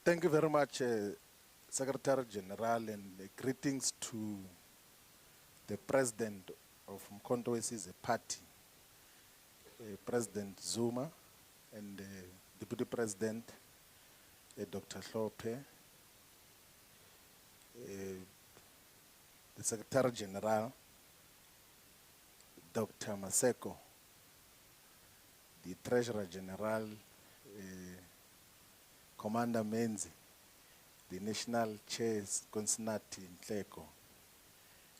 Thank you very much, Secretary General, and greetings to the President of Mkhonto Wesizwe Party, President Zuma, and Deputy President Dr. Hlophe, the Secretary General, Dr. Maseko, the Treasurer General, Commander Menzi, the National Chair is Consinati Ntleko,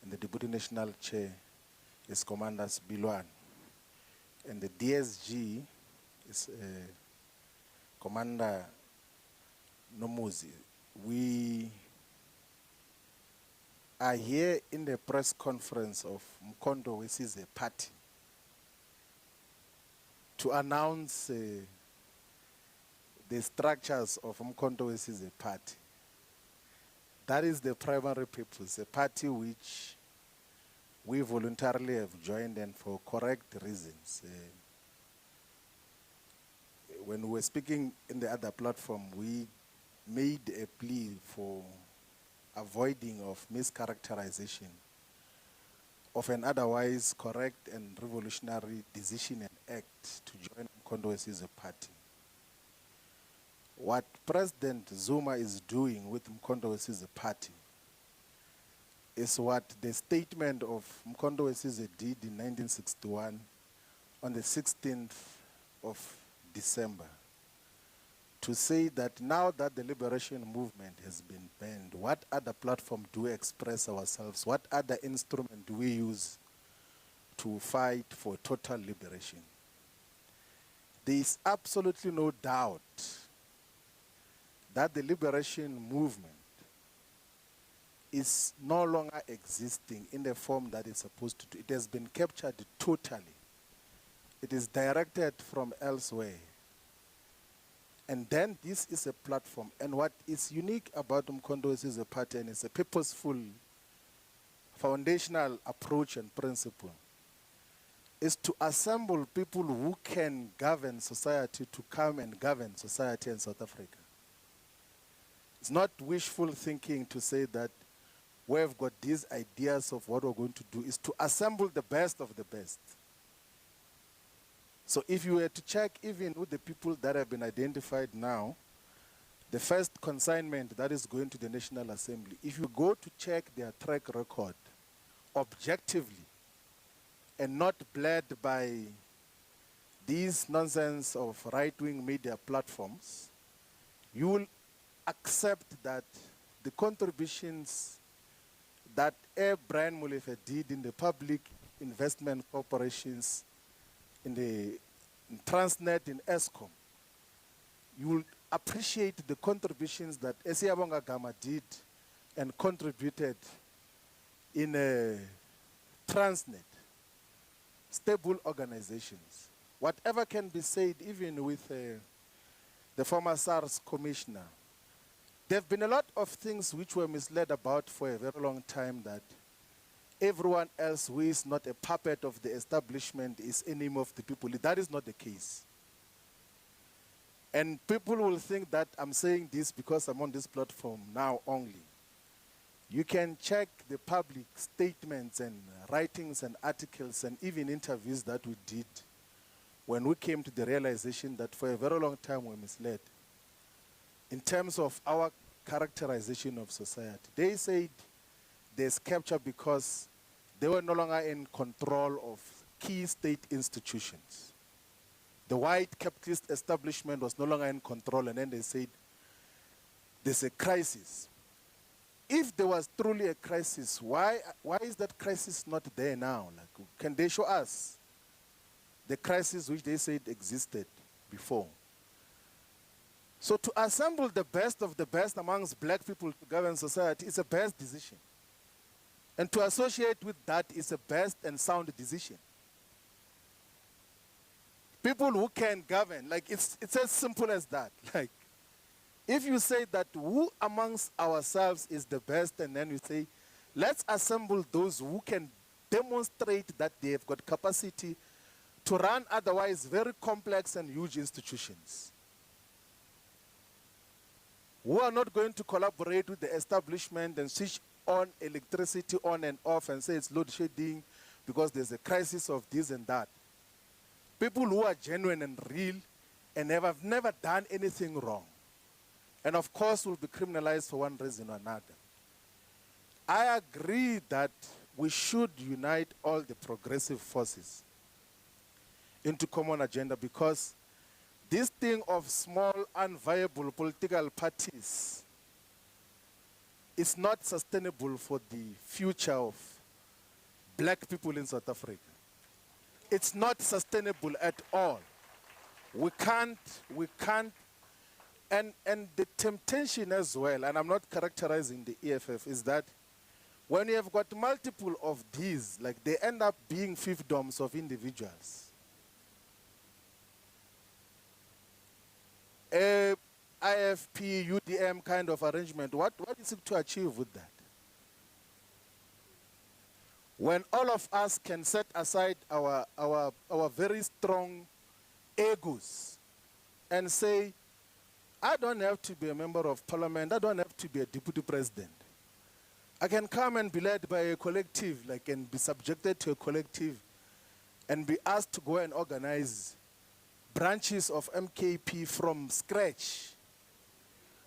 and the Deputy National Chair is Commander Bilwan, and the DSG is Commander Nomuzi. We are here in the press conference of Mkhonto Wesizwe Party to announce the structures of Mkhonto Wesizwe Party. That is the primary purpose, a party which we voluntarily have joined and for correct reasons. When we were speaking in the other platform, we made a plea for avoiding of mischaracterization of an otherwise correct and revolutionary decision and act to join Mkhonto Wesizwe Party. What President Zuma is doing with Mkhonto Wesizwe Party is what the statement of Mkhonto Wesizwe did in 1961 on the 16th of December, to say that now that the liberation movement has been banned, what other platform do we express ourselves? What other instrument do we use to fight for total liberation? There is absolutely no doubt that the liberation movement is no longer existing in the form that it's supposed to do. It has been captured totally. It is directed from elsewhere. And then this is a platform. And what is unique about Mkhonto Wesizwe Party, and it's a purposeful, foundational approach and principle, is to assemble people who can govern society to come and govern society in South Africa. It's not wishful thinking to say that we've got these ideas of what we're going to do. Is to assemble the best of the best. So if you were to check even with the people that have been identified now, the first consignment that is going to the National Assembly, if you go to check their track record objectively and not bled by these nonsense of right-wing media platforms, you will accept that the contributions that Brian Molefe did in the public investment corporations, in Transnet, in ESCOM, you will appreciate the contributions that Esiyabonga Gama did and contributed in Transnet, stable organizations. Whatever can be said, even with the former SARS commissioner, there have been a lot of things which were misled about for a very long time, that everyone else who is not a puppet of the establishment is enemy of the people. That is not the case. And people will think that I'm saying this because I'm on this platform now only. You can check the public statements and writings and articles and even interviews that we did when we came to the realization that for a very long time we're misled in terms of our characterization of society. They said there's capture because they were no longer in control of key state institutions. The white capitalist establishment was no longer in control, and then they said there's a crisis. If there was truly a crisis, why is that crisis not there now? Like, can they show us the crisis which they said existed before? So to assemble the best of the best amongst black people to govern society is a best decision. And to associate with that is a best and sound decision. People who can govern, like it's as simple as that. Like, if you say that who amongst ourselves is the best, and then you say, let's assemble those who can demonstrate that they have got capacity to run otherwise very complex and huge institutions. who are not going to collaborate with the establishment and switch on electricity on and off and say it's load shedding because there's a crisis of this and that. People who are genuine and real and have never done anything wrong. And of course will be criminalized for one reason or another. I agree that we should unite all the progressive forces into common agenda, because this thing of small, unviable political parties is not sustainable for the future of black people in South Africa. It's not sustainable at all. We can't, and the temptation as well, and I'm not characterizing the EFF, is that when you have got multiple of these, like they end up being fiefdoms of individuals. A IFP, UDM kind of arrangement, what is it to achieve with that? When all of us can set aside our very strong egos and say, I don't have to be a member of parliament, I don't have to be a deputy president. I can come and be led by a collective, like, and be subjected to a collective and be asked to go and organize branches of MKP from scratch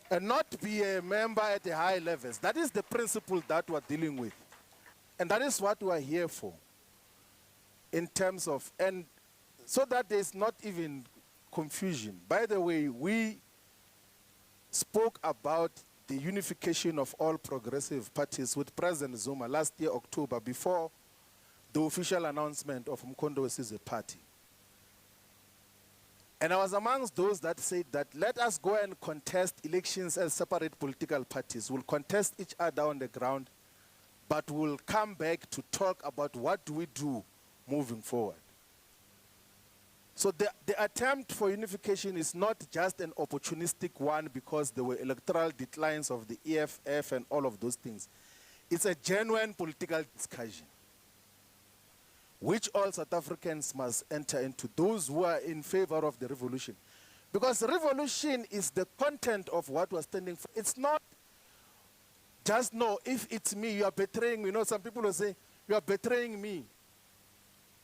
and not be a member at the high levels. That is the principle that we're dealing with. And that is what we're here for in terms of, and so that there's not even confusion. By the way, we spoke about the unification of all progressive parties with President Zuma last year, October, before the official announcement of Mkondo as a party. And I was amongst those that said that let us go and contest elections as separate political parties. We'll contest each other on the ground, but we'll come back to talk about what do we do moving forward. So the attempt for unification is not just an opportunistic one because there were electoral declines of the EFF and all of those things. It's a genuine political discussion, which all South Africans must enter into, those who are in favor of the revolution. Because revolution is the content of what we're standing for. It's not just, no, if it's me, you are betraying me. You know, some people will say, you are betraying me.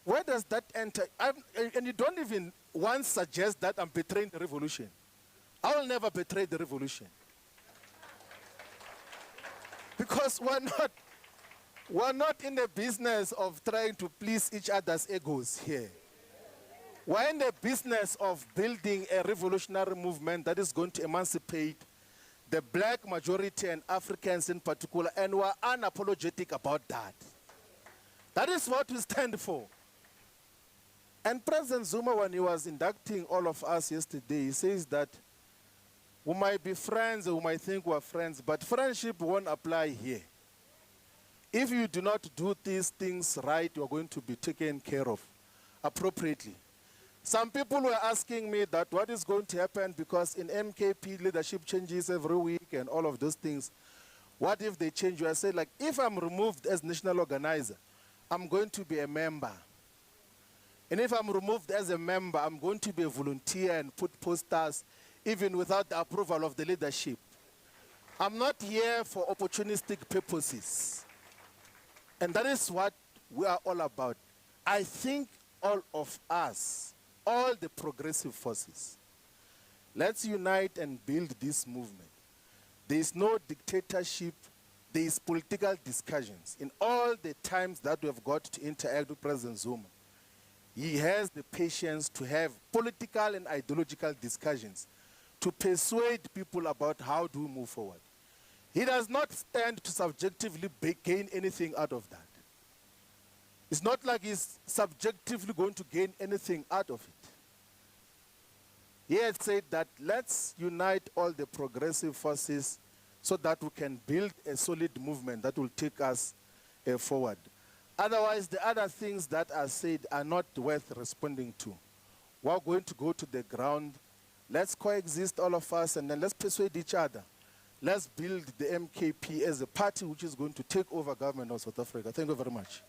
Where does that enter? And you don't even once suggest that I'm betraying the revolution. I will never betray the revolution. Because we're not in the business of trying to please each other's egos here. We're in the business of building a revolutionary movement that is going to emancipate the black majority and Africans in particular, and we're unapologetic about that. That is what we stand for. And President Zuma, when he was inducting all of us yesterday, he says that we might be friends, we might think we're friends, but friendship won't apply here. If you do not do these things right, you're going to be taken care of appropriately. Some people were asking me that what is going to happen because in MKP leadership changes every week and all of those things. What if they change you? I said, like, if I'm removed as national organizer, I'm going to be a member. And if I'm removed as a member, I'm going to be a volunteer and put posters even without the approval of the leadership. I'm not here for opportunistic purposes. And that is what we are all about. I think all of us, all the progressive forces, let's unite and build this movement. There is no dictatorship, there is political discussions. In all the times that we have got to interact with President Zuma, he has the patience to have political and ideological discussions to persuade people about how do we move forward. He does not stand to subjectively gain anything out of that. It's not like he's subjectively going to gain anything out of it. He had said that let's unite all the progressive forces so that we can build a solid movement that will take us forward. Otherwise, the other things that are said are not worth responding to. We're going to go to the ground. Let's coexist, all of us, and then let's persuade each other. Let's build the MKP as a party which is going to take over government of South Africa. Thank you very much.